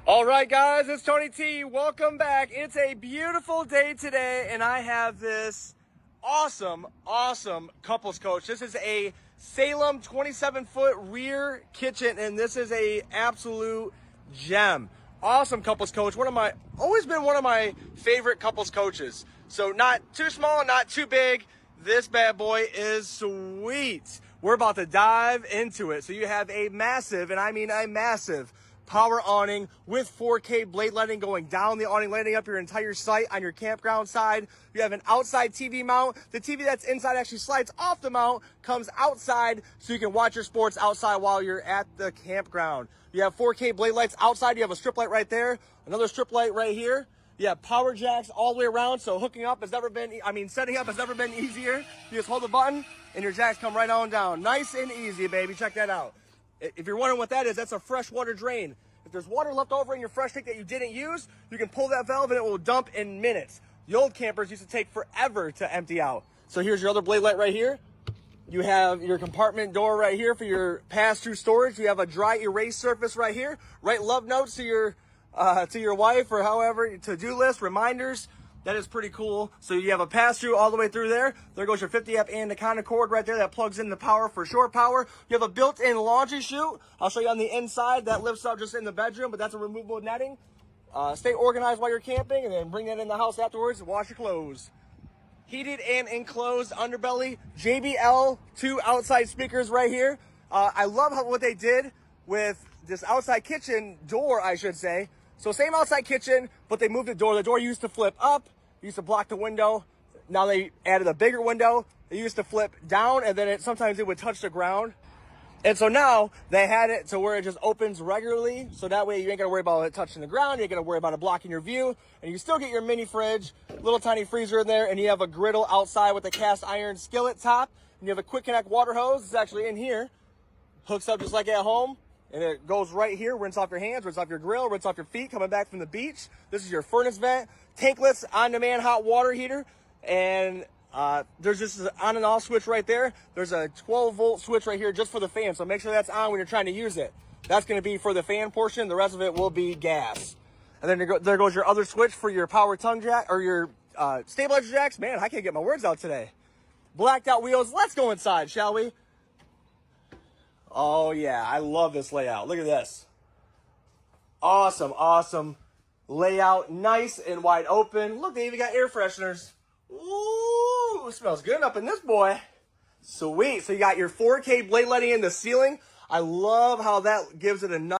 All right, guys, it's Tony T. Welcome back. It's a beautiful day today, and I have this awesome couples coach. This is a Salem 27-foot rear kitchen, and this is a absolute gem. Awesome couples coach. Always been one of my favorite couples coaches. So not too small, not too big. This bad boy is sweet. We're about to dive into it. So you have a massive, and I mean a massive, power awning with 4K blade lighting going down the awning, lighting up your entire site on your campground side. You have an outside TV mount. The TV that's inside actually slides off the mount, comes outside so you can watch your sports outside while you're at the campground. You have 4K blade lights outside. You have a strip light right there, another strip light right here. You have power jacks all the way around, so setting up has never been easier. You just hold the button and your jacks come right on down. Nice and easy, baby. Check that out. If you're wondering what that is, that's a fresh water drain. If there's water left over in your fresh tank that you didn't use, you can pull that valve and it will dump in minutes. The old campers used to take forever to empty out. So here's your other blade light right here. You have your compartment door right here for your pass-through storage. You have a dry erase surface right here. Write love notes to your wife or however, to-do list, reminders. That is pretty cool. So you have a pass-through all the way through there. There goes your 50 amp anaconda cord right there that plugs in the power for shore power. You have a built-in laundry chute. I'll show you on the inside. That lifts up just in the bedroom, but that's a removable netting. Stay organized while you're camping and then bring that in the house afterwards and wash your clothes. Heated and enclosed underbelly. JBL 2 outside speakers right here. I love what they did with this outside kitchen door, I should say. So same outside kitchen, but they moved the door. The door used to flip up, used to block the window. Now they added a bigger window. They used to flip down, and then sometimes it would touch the ground. And so now they had it to where it just opens regularly. So that way you ain't got to worry about it touching the ground. You ain't got to worry about it blocking your view. And you still get your mini fridge, little tiny freezer in there, and you have a griddle outside with a cast iron skillet top. And you have a quick connect water hose. It's actually in here. Hooks up just like at home. And it goes right here, rinse off your hands, rinse off your grill, rinse off your feet coming back from the beach. This is your furnace vent, tankless on-demand hot water heater. And there's just an on and off switch right there. There's a 12-volt switch right here just for the fan. So make sure that's on when you're trying to use it. That's going to be for the fan portion. The rest of it will be gas. And then there goes your other switch for your power tongue jack or your stabilizer jacks. Man, I can't get my words out today. Blacked out wheels. Let's go inside, shall we? Oh yeah, I love this layout. Look at this. Awesome layout. Nice and wide open. Look, they even got air fresheners. Ooh, smells good up in this boy. Sweet. So you got your 4K blade lighting in the ceiling. I love how that gives it a nice